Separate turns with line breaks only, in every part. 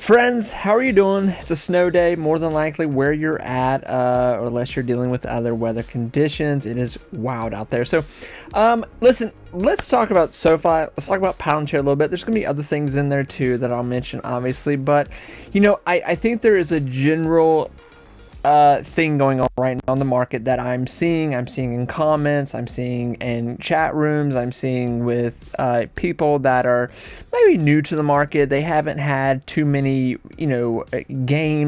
Friends, how are you doing? It's a snow day, more than likely where you're at, or unless you're dealing with other weather conditions. It is wild out there. So, listen, let's talk about SoFi. Let's talk about Palantir a little bit. There's going to be other things in there too that I'll mention, obviously. But, I think there is a general thing going on right now in the market that I'm seeing in comments, I'm seeing in chat rooms, I'm seeing with people that are maybe new to the market. They haven't had too many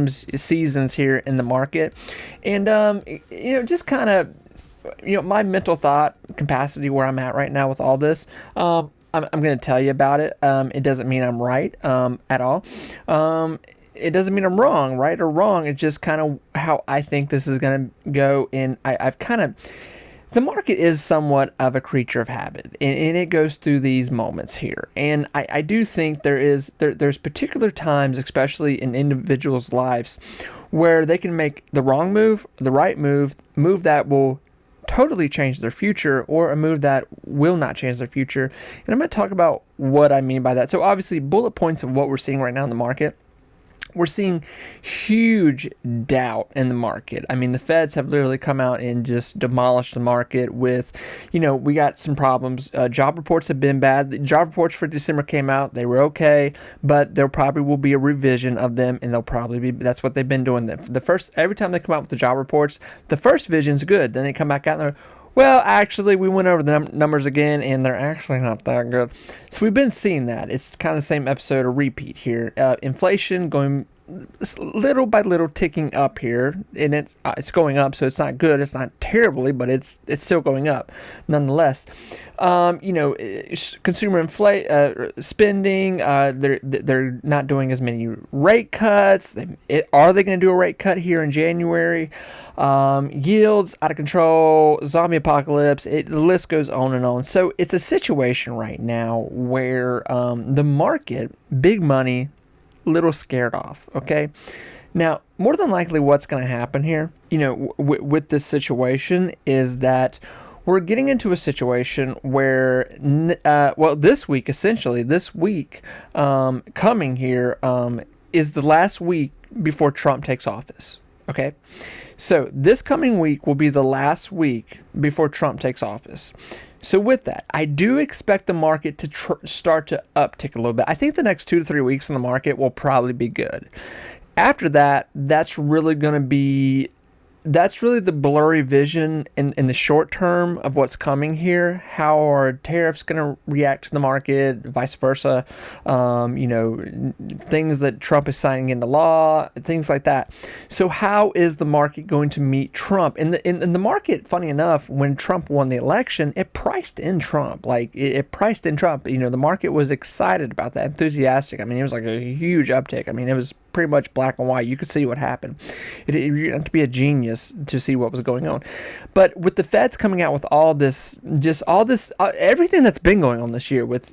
seasons here in the market, and just kind of my mental thought capacity where I'm at right now with all this. I'm going to tell you about it. It doesn't mean I'm right at all. It doesn't mean I'm wrong, right or wrong. It's just kind of how I think this is going to go. And the market is somewhat of a creature of habit, and it goes through these moments here. And I do think there's particular times, especially in individuals' lives, where they can make the wrong move, the right move that will totally change their future, or a move that will not change their future. And I'm going to talk about what I mean by that. So obviously, bullet points of what we're seeing right now in the market. We're seeing huge doubt in the market. I mean, the Feds have literally come out and just demolished the market with, we got some problems. Job reports have been bad. The job reports for December came out. They were okay, but there probably will be a revision of them, and they'll probably be, that's what they've been doing. Every time they come out with the job reports, the first vision's good. Then they come back out and they're, well, actually, we went over the numbers again, and they're actually not that good. So we've been seeing that. It's kind of the same episode, a repeat here. Inflation going little by little ticking up here, and it's going up, so it's not good. It's not terribly, but it's still going up nonetheless. Consumer spending. They're not doing as many rate cuts. Are they going to do a rate cut here in January? Yields out of control. Zombie apocalypse. The list goes on and on. So it's a situation right now where the market, big money, little scared off. Okay, now more than likely what's going to happen here, with this situation, is that we're getting into a situation where this week coming here is the last week before Trump takes office. Okay, so this coming week will be the last week before Trump takes office. So with that, I do expect the market to start to uptick a little bit. I think the next 2 to 3 weeks in the market will probably be good. After that, that's really the blurry vision in the short term of what's coming here. How are tariffs going to react to the market, vice versa? Things that Trump is signing into law, things like that. So how is the market going to meet Trump? In the market, funny enough, when Trump won the election, it priced in Trump. It priced in Trump. The market was excited about that, enthusiastic. I mean, it was like a huge uptick. I mean, it was pretty much black and white. You could see what happened. You have to be a genius to see what was going on. But with the Feds coming out with all this, everything that's been going on this year, with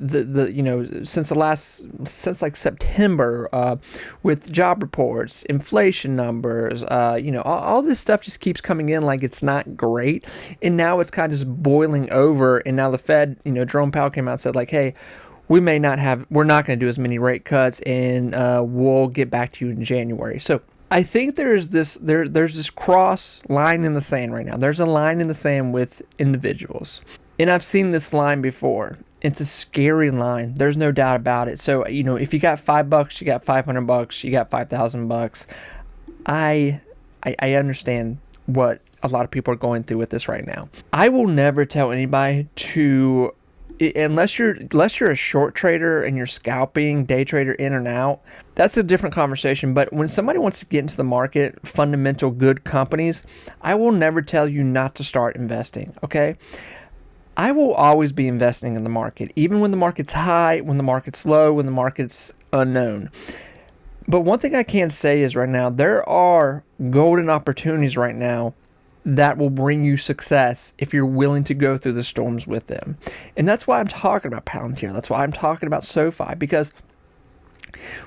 since like September, with job reports, inflation numbers, all this stuff just keeps coming in like it's not great, and now it's kind of just boiling over. And now the Fed, Jerome Powell came out and said like, hey, we're not going to do as many rate cuts, and we'll get back to you in January. So I think there's this cross line in the sand right now. There's a line in the sand with individuals. And I've seen this line before. It's a scary line. There's no doubt about it. So, if you got $5, you got $500, you got $5,000. I understand what a lot of people are going through with this right now. I will never tell anybody to, unless you're a short trader and you're scalping, day trader in and out, that's a different conversation. But when somebody wants to get into the market, fundamental good companies, I will never tell you not to start investing. Okay, I will always be investing in the market, even when the market's high, when the market's low, when the market's unknown. But one thing I can say is right now, there are golden opportunities right now that will bring you success if you're willing to go through the storms with them. And that's why I'm talking about Palantir. That's why I'm talking about SoFi, because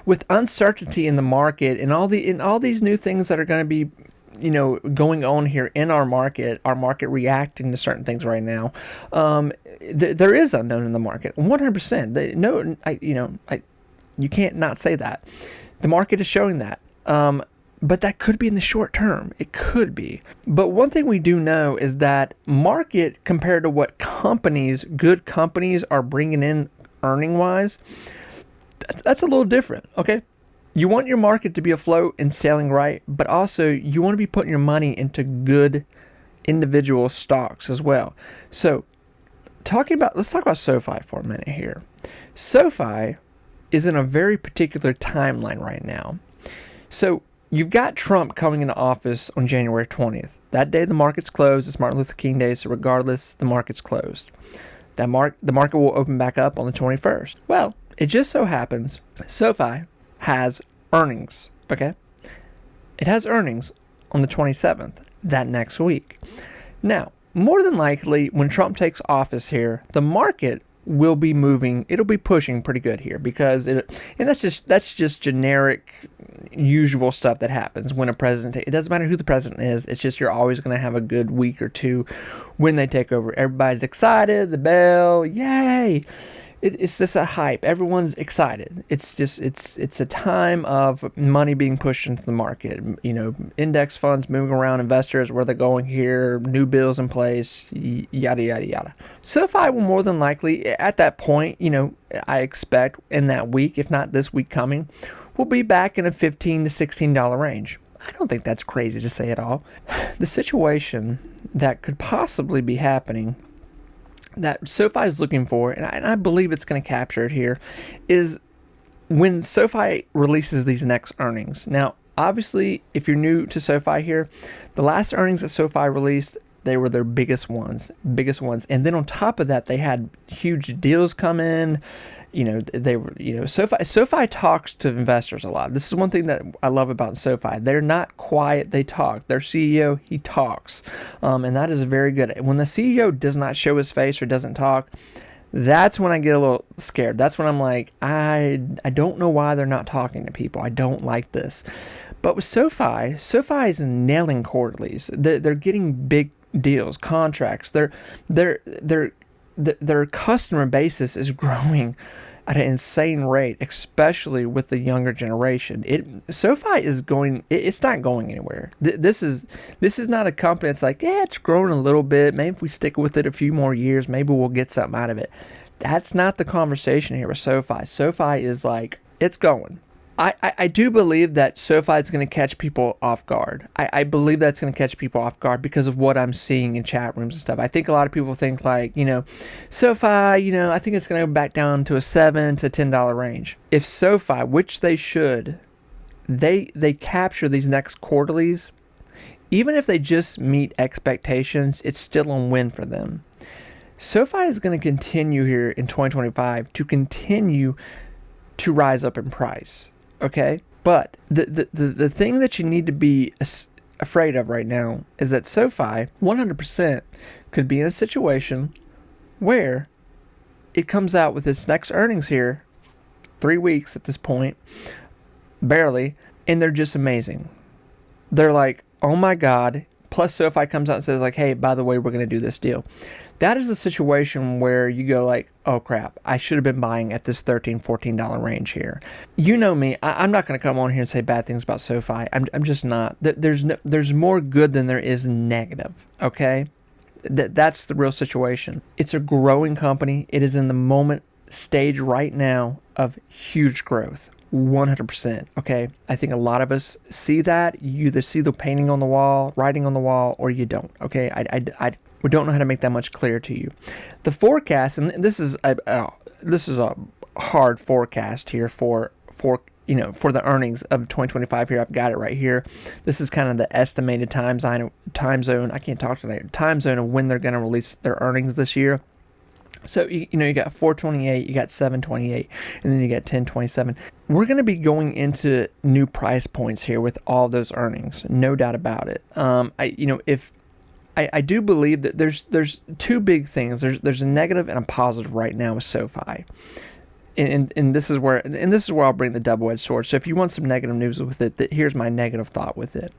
with uncertainty in the market and all these new things that are going to be going on here in our market reacting to certain things right now, there is unknown in the market, 100%. You can't not say that. The market is showing that. But that could be in the short term. It could be. But one thing we do know is that market, compared to what good companies are bringing in earning-wise, that's a little different, okay? You want your market to be afloat and sailing right, but also you want to be putting your money into good individual stocks as well. So let's talk about SoFi for a minute here. SoFi is in a very particular timeline right now. So you've got Trump coming into office on January 20th. That day the market's closed. It's Martin Luther King Day, so regardless, the market's closed. The market will open back up on the 21st. Well, it just so happens SoFi has earnings, okay? It has earnings on the 27th, that next week. Now, more than likely, when Trump takes office here, the market will be moving. It'll be pushing pretty good here because that's just generic, usual stuff that happens when a president. It doesn't matter who the president is. It's just you're always going to have a good week or two when they take over. Everybody's excited. The bell, yay! It's just a hype. Everyone's excited. It's a time of money being pushed into the market. You know, index funds moving around, investors, where they're going here, new bills in place, yada, yada, yada. SoFi will more than likely, at that point, you know, I expect in that week, if not this week coming, we'll be back in a $15 to $16 range. I don't think that's crazy to say at all. The situation that could possibly be happening that SoFi is looking for, and I believe it's going to capture it here, is when SoFi releases these next earnings. Now, obviously, if you're new to SoFi here, the last earnings that SoFi released, they were their biggest ones. And then on top of that, they had huge deals come in. You know, they were, you know, SoFi talks to investors a lot. This is one thing that I love about SoFi. They're not quiet, they talk. Their CEO, he talks. And that is very good. When the CEO does not show his face or doesn't talk, that's when I get a little scared. That's when I'm like, I don't know why they're not talking to people. I don't like this. But with SoFi is nailing quarterlies. They're getting big deals, contracts. Their customer basis is growing at an insane rate, especially with the younger generation. SoFi is going. It's not going anywhere. This is not a company that's like, yeah, it's growing a little bit. Maybe if we stick with it a few more years, maybe we'll get something out of it. That's not the conversation here with SoFi. SoFi is like, it's going. I do believe that SoFi is going to catch people off guard. I believe that's going to catch people off guard because of what I'm seeing in chat rooms and stuff. I think a lot of people think like, you know, SoFi, you know, I think it's going to go back down to a $7 to $10 range. If SoFi, which they should, they capture these next quarterlies, even if they just meet expectations, it's still a win for them. SoFi is going to continue here in 2025 to continue to rise up in price. Okay, but the thing that you need to be afraid of right now is that SoFi 100% could be in a situation where it comes out with its next earnings here, 3 weeks at this point, barely, and they're just amazing. They're like, oh my God. Plus SoFi comes out and says like, hey, by the way, we're going to do this deal. That is the situation where you go like, oh crap, I should have been buying at this $13, $14 range here. You know me, I'm not going to come on here and say bad things about SoFi. I'm just not. There's more good than there is negative, okay? That's the real situation. It's a growing company. It is in the moment stage right now of huge growth. 100%. Okay. I think a lot of us see that. You either see the painting on the wall, writing on the wall, or you don't. Okay. We don't know how to make that much clear to you. The forecast, and this is a hard forecast here for the earnings of 2025 here. I've got it right here. This is kind of the estimated time zone. I can't talk today. Time zone of when they're going to release their earnings this year. So, you got 428, you got 728, and then you got 1027. We're going to be going into new price points here with all those earnings, no doubt about it. I do believe that there's two big things. There's a negative and a positive right now with SoFi. And this is where I'll bring the double-edged sword. So if you want some negative news with it, here's my negative thought with it.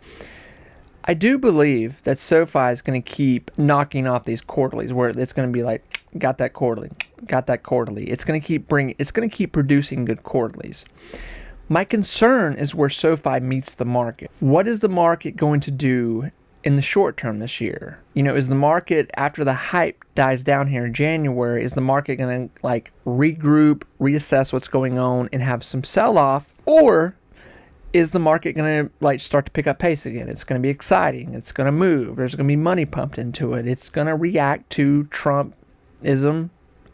I do believe that SoFi is going to keep knocking off these quarterlies where it's going to be like, got that quarterly. It's going to keep producing good quarterlies. My concern is where SoFi meets the market. What is the market going to do in the short term this year? Is the market, after the hype dies down here in January, is the market going to like regroup, reassess what's going on and have some sell off? Or is the market going to like start to pick up pace again? It's going to be exciting. It's going to move. There's going to be money pumped into it. It's going to react to Trumpism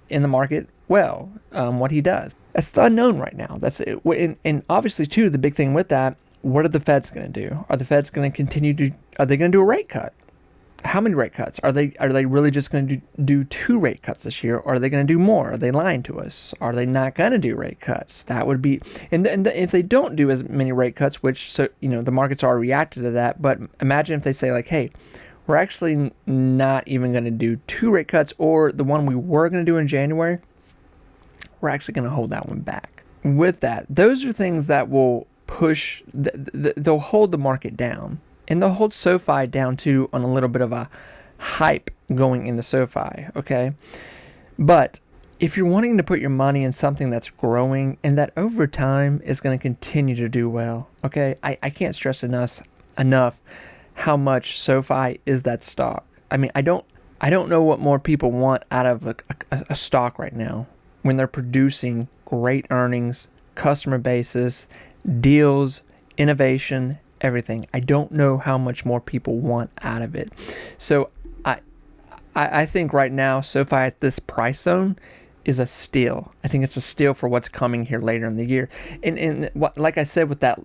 in the market what he does. That's the unknown right now. That's it. And obviously, too, the big thing with that, what are the Feds going to do? Are the Feds going to continue to? Are they going to do a rate cut? How many rate cuts? Are they really just going to do 2 rate cuts this year, or are they going to do more? Are they lying to us? Are they not going to do rate cuts? That would be, and if they don't do as many rate cuts, which the markets are reacted to that. But imagine if they say like, hey, we're actually not even going to do 2 rate cuts, or the one we were going to do in January, we're actually going to hold that one back. With that, those are things that will push, they'll hold the market down. And they'll hold SoFi down too on a little bit of a hype going into SoFi, okay? But if you're wanting to put your money in something that's growing and that over time is going to continue to do well, okay? I can't stress enough how much SoFi is that stock. I mean, I don't know what more people want out of a stock right now when they're producing great earnings, customer basis, deals, innovation, everything. I don't know how much more people want out of it. So I think right now SoFi at this price zone is a steal. I think it's a steal for what's coming here later in the year. And like I said, with that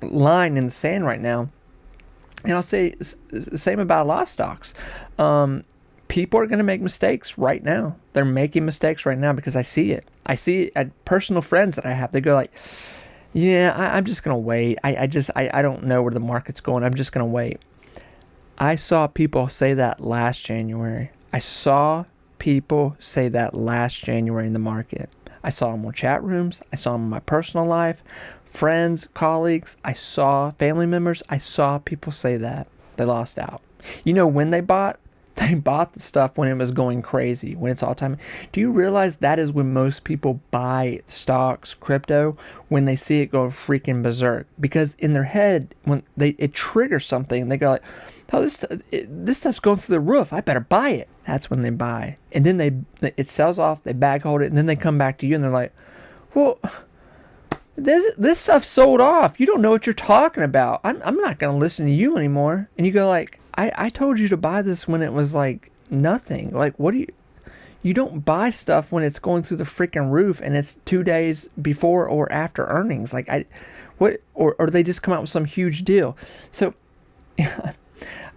line in the sand right now, and I'll say the same about a lot of stocks. People are going to make mistakes right now. They're making mistakes right now because I see it. I see it at personal friends that I have. They go like, yeah, I'm just going to wait. I don't know where the market's going. I'm just going to wait. I saw people say that last January. I saw people say that last January in the market. I saw them on chat rooms. I saw them in my personal life. Friends, colleagues. I saw family members. I saw people say that. They lost out. When they bought? They bought the stuff when it was going crazy, when it's all time. Do you realize that is when most people buy stocks, crypto, when they see it go freaking berserk? Because in their head, when it triggers something, they go like, "Oh, this stuff's going through the roof. I better buy it." That's when they buy, and then it sells off. They bag hold it, and then they come back to you, and they're like, "Well, this stuff sold off. You don't know what you're talking about. I'm not going to listen to you anymore." And you go like, I told you to buy this when it was like nothing. Like, what do you don't buy stuff when it's going through the freaking roof and it's 2 days before or after earnings. Like, or they just come out with some huge deal. So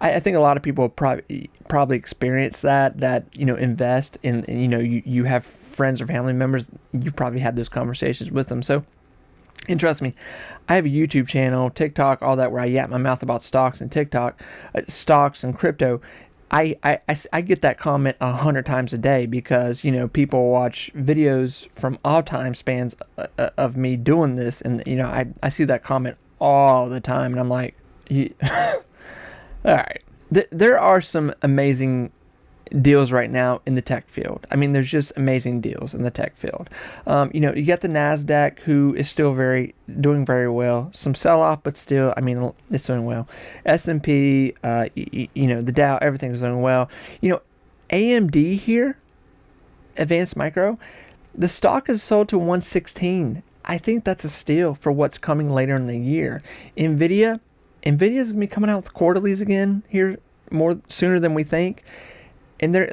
I think a lot of people probably experience that invest in, you have friends or family members, you've probably had those conversations with them. So, and trust me, I have a YouTube channel, TikTok, all that, where I yap my mouth about stocks and TikTok, stocks and crypto. I get that comment 100 times a day because, people watch videos from all time spans of me doing this. And, I see that comment all the time. And I'm like, all right, there are some amazing deals right now in the tech field. I mean, there's just amazing deals in the tech field. You got the NASDAQ, who is still doing very well. Some sell-off, but still, I mean, it's doing well. S&P, the Dow, everything's doing well. AMD here, Advanced Micro, the stock is sold to 116. I think that's a steal for what's coming later in the year. NVIDIA's going to be coming out with quarterlies again here sooner than we think. And they're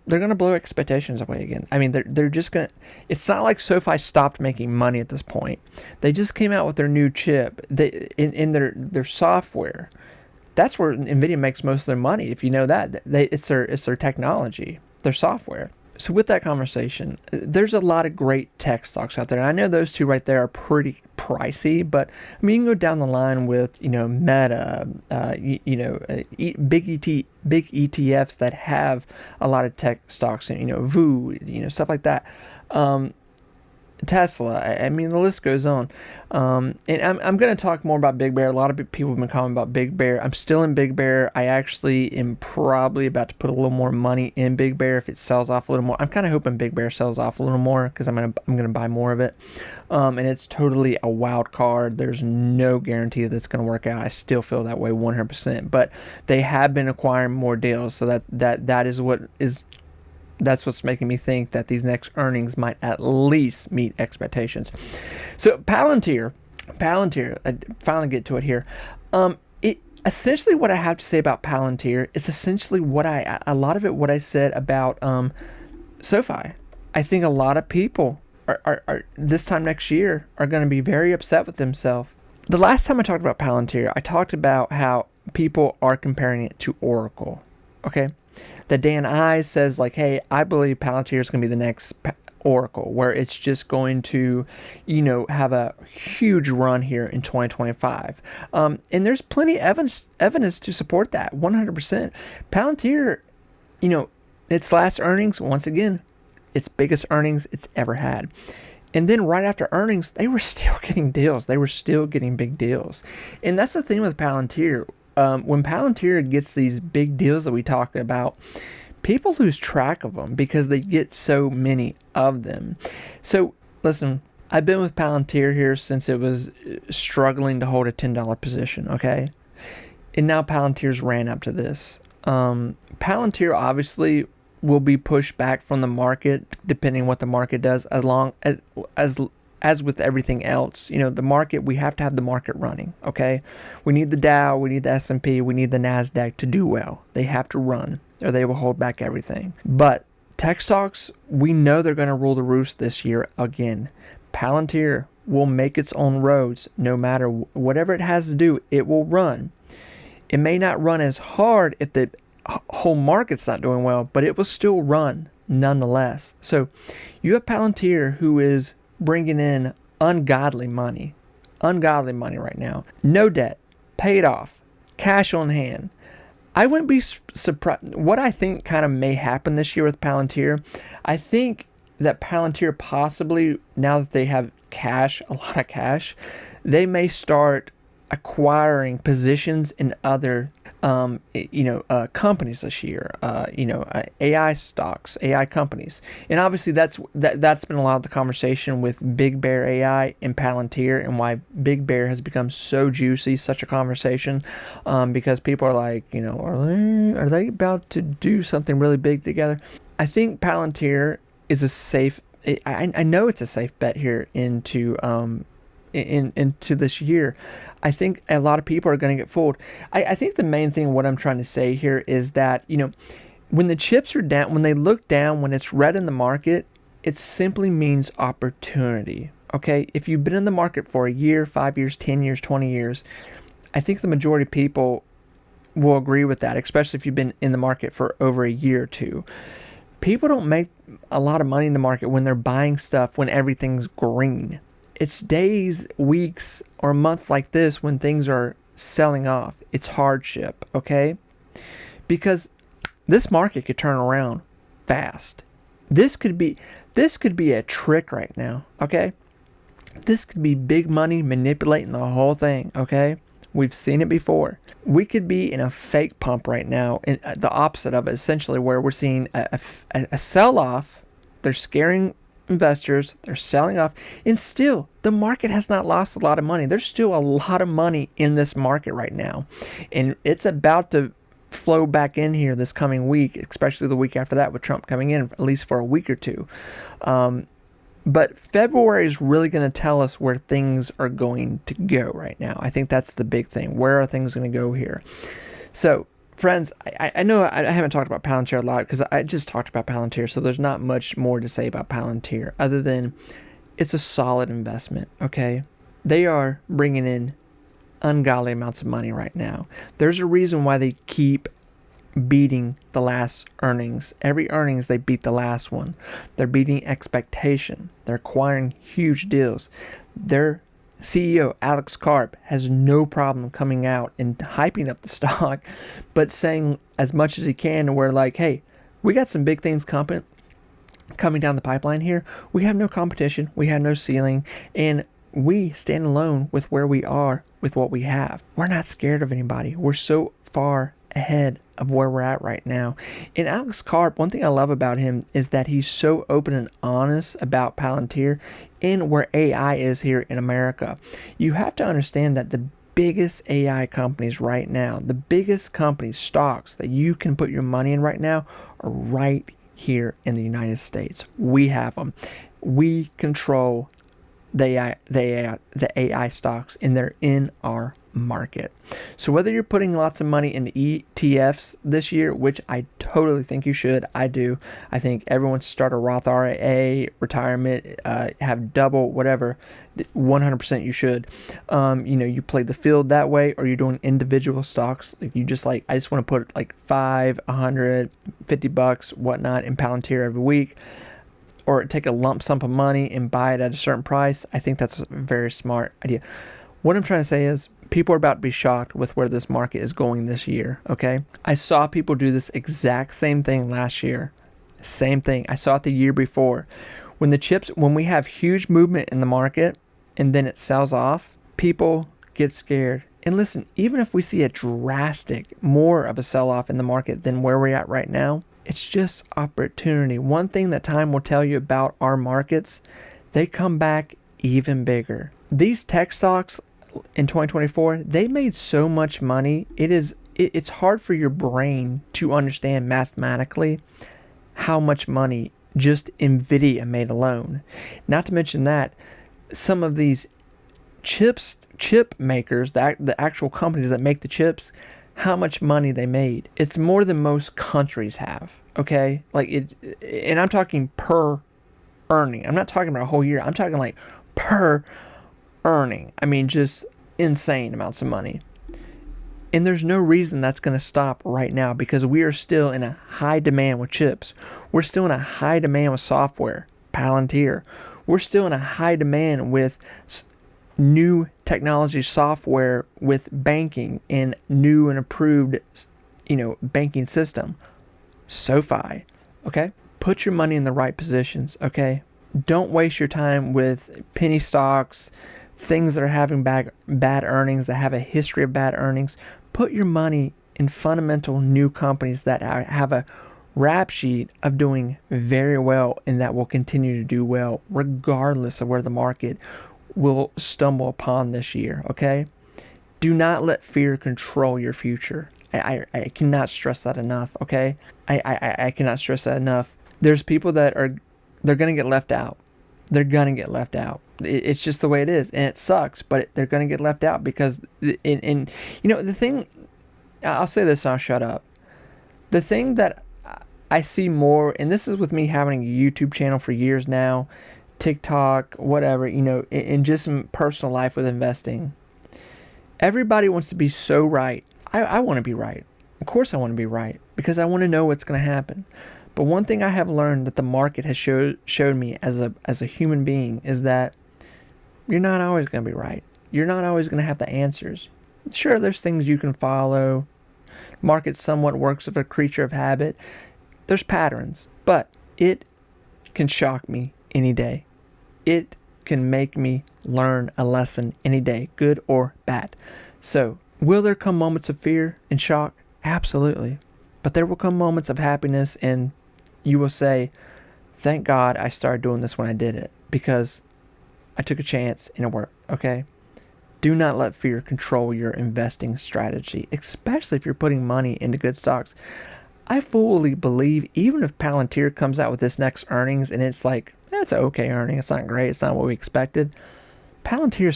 gonna blow expectations away again. I mean, they're just gonna. It's not like SoFi stopped making money at this point. They just came out with their new chip. In their software. That's where NVIDIA makes most of their money. If you know that, it's their technology, their software. So with that conversation, there's a lot of great tech stocks out there. And I know those two right there are pretty pricey, but I mean, you can go down the line with, Meta, big ETFs that have a lot of tech stocks, and, VU, stuff like that. Tesla. I mean, the list goes on. And I'm going to talk more about Big Bear. A lot of people have been commenting about Big Bear. I'm still in Big Bear. I actually am probably about to put a little more money in Big Bear if it sells off a little more. I'm kind of hoping Big Bear sells off a little more because I'm gonna buy more of it. And it's totally a wild card. There's no guarantee that it's going to work out. I still feel that way 100%. But they have been acquiring more deals, so that is what is. That's what's making me think that these next earnings might at least meet expectations. So Palantir, I finally get to it here. It essentially what I have to say about Palantir is essentially a lot of it what I said about SoFi. I think a lot of people are this time next year are going to be very upset with themselves. The last time I talked about Palantir, I talked about how people are comparing it to Oracle. Okay. That Dan Ives says, like, hey, I believe Palantir is going to be the next Oracle, where it's just going to, have a huge run here in 2025. And there's plenty of evidence to support that, 100%. Palantir, its last earnings, once again, its biggest earnings it's ever had. And then right after earnings, they were still getting deals. They were still getting big deals. And that's the thing with Palantir. When Palantir gets these big deals that we talk about, people lose track of them because they get so many of them. So listen, I've been with Palantir here since it was struggling to hold a $10 position, okay? And now Palantir's ran up to this. Palantir obviously will be pushed back from the market depending on what the market does, as with everything else. The market, we have to have the market running, okay? We need the Dow, we need the S&P, we need the NASDAQ to do well. They have to run or they will hold back everything. But tech stocks, we know they're going to rule the roost this year again. Palantir will make its own roads no matter whatever it has to do, it will run. It may not run as hard if the whole market's not doing well, but it will still run nonetheless. So you have Palantir, who is bringing in ungodly money right now. No debt, paid off, cash on hand. I wouldn't be surprised. What I think kind of may happen this year with Palantir, I think that Palantir possibly, now that they have cash, a lot of cash, they may start acquiring positions in other companies this year, AI stocks, AI companies. And obviously that's been a lot of the conversation with Big Bear AI and Palantir, and why Big Bear has become so juicy, such a conversation, because people are like, are they about to do something really big together? I think Palantir is a safe, I know it's a safe bet here into this year. I think a lot of people are going to get fooled. I think the main thing, what I'm trying to say here is that, when the chips are down, when they look down, when it's red in the market, it simply means opportunity. Okay. If you've been in the market for a year, 5 years, 10 years, 20 years, I think the majority of people will agree with that, especially if you've been in the market for over a year or two. People don't make a lot of money in the market when they're buying stuff when everything's green. It's days, weeks, or a month like this when things are selling off. It's hardship, okay? Because this market could turn around fast. This could be a trick right now, okay? This could be big money manipulating the whole thing, okay? We've seen it before. We could be in a fake pump right now, in the opposite of it, essentially, where we're seeing a sell-off. They're scaring investors, they're selling off, and still the market has not lost a lot of money. There's still a lot of money in this market right now, and it's about to flow back in here this coming week, especially the week after that with Trump coming in, at least for a week or two. But February is really going to tell us where things are going to go right now. I think that's the big thing. Where are things going to go here? So friends, I know I haven't talked about Palantir a lot because I just talked about Palantir, so there's not much more to say about Palantir other than it's a solid investment, okay? They are bringing in ungodly amounts of money right now. There's a reason why they keep beating the last earnings. Every earnings, they beat the last one. They're beating expectation. They're acquiring huge deals. Their CEO Alex Karp has no problem coming out and hyping up the stock, but saying as much as he can, where like, hey, we got some big things coming. coming down the pipeline here, we have no competition, we have no ceiling, and we stand alone with where we are with what we have. We're not scared of anybody. We're so far ahead of where we're at right now. And Alex Karp, one thing I love about him is that he's so open and honest about Palantir and where AI is here in America. You have to understand that the biggest AI companies right now, the biggest companies, stocks that you can put your money in right now are right here in the United States. We have them. We control the AI stocks, and they're in our market. So whether you're putting lots of money into ETFs this year, which I totally think you should, I do. I think everyone should start a Roth IRA, retirement, have double, whatever, 100% you should. You play the field that way, or you're doing individual stocks. Like you just I just want to put like $5, $100, $50, whatnot in Palantir every week, or take a lump sum of money and buy it at a certain price. I think that's a very smart idea. What I'm trying to say is people are about to be shocked with where this market is going this year, okay? I saw people do this exact same thing last year. Same thing. I saw it the year before. When we have huge movement in the market and then it sells off, people get scared. And listen, even if we see a drastic, more of a sell-off in the market than where we're at right now, it's just opportunity. One thing that time will tell you about our markets, they come back even bigger. These tech stocks in 2024, they made so much money. It's hard for your brain to understand mathematically how much money just Nvidia made alone. Not to mention that some of these chip makers, the actual companies that make the chips, how much money they made. It's more than most countries have, okay? And I'm talking per earning. I'm not talking about a whole year. I'm talking like per earning. I mean, just insane amounts of money. And there's no reason that's going to stop right now, because we are still in a high demand with chips. We're still in a high demand with software, Palantir. We're still in a high demand with new technology software, with banking and new and improved, banking system, Sofi. Okay, put your money in the right positions. Okay, don't waste your time with penny stocks, things that are having bad earnings, that have a history of bad earnings. Put your money in fundamental new companies that have a rap sheet of doing very well and that will continue to do well regardless of where the market will stumble upon this year, okay? Do not let fear control your future. I cannot stress that enough, okay? I cannot stress that enough. There's people that they're going to get left out. They're going to get left out. It's just the way it is, and it sucks, but they're going to get left out because, the thing, I'll say this and I'll shut up. The thing that I see more, and this is with me having a YouTube channel for years now, TikTok, whatever, in just some personal life with investing. Everybody wants to be so right. I want to be right. Of course I want to be right, because I want to know what's going to happen. But one thing I have learned that the market has showed me as a human being is that you're not always going to be right. You're not always going to have the answers. Sure, there's things you can follow. The market somewhat works as a creature of habit. There's patterns, but it can shock me any day. It can make me learn a lesson any day, good or bad. So, will there come moments of fear and shock? Absolutely. But there will come moments of happiness, and you will say, thank God I started doing this when I did it, because I took a chance and it worked, okay? Do not let fear control your investing strategy, especially if you're putting money into good stocks. I fully believe even if Palantir comes out with this next earnings and it's like, that's an okay earning, it's not great, it's not what we expected, Palantir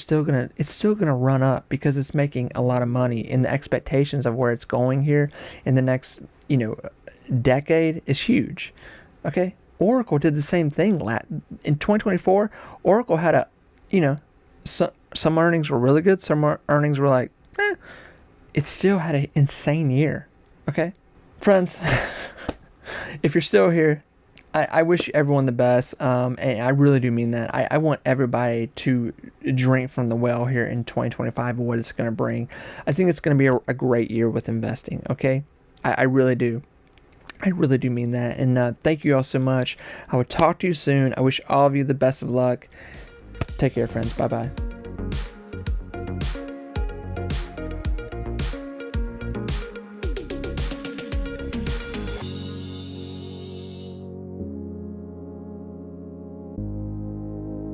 is still gonna run up because it's making a lot of money, and the expectations of where it's going here in the next decade is huge. Okay, Oracle did the same thing. In 2024, Oracle had some earnings were really good, some earnings were like, it still had an insane year. Okay, friends, if you're still here, I wish everyone the best, and I really do mean that. I want everybody to drink from the well here in 2025 and what it's going to bring. I think it's going to be a great year with investing, okay? I really do. I really do mean that. And thank you all so much. I will talk to you soon. I wish all of you the best of luck. Take care, friends. Bye-bye.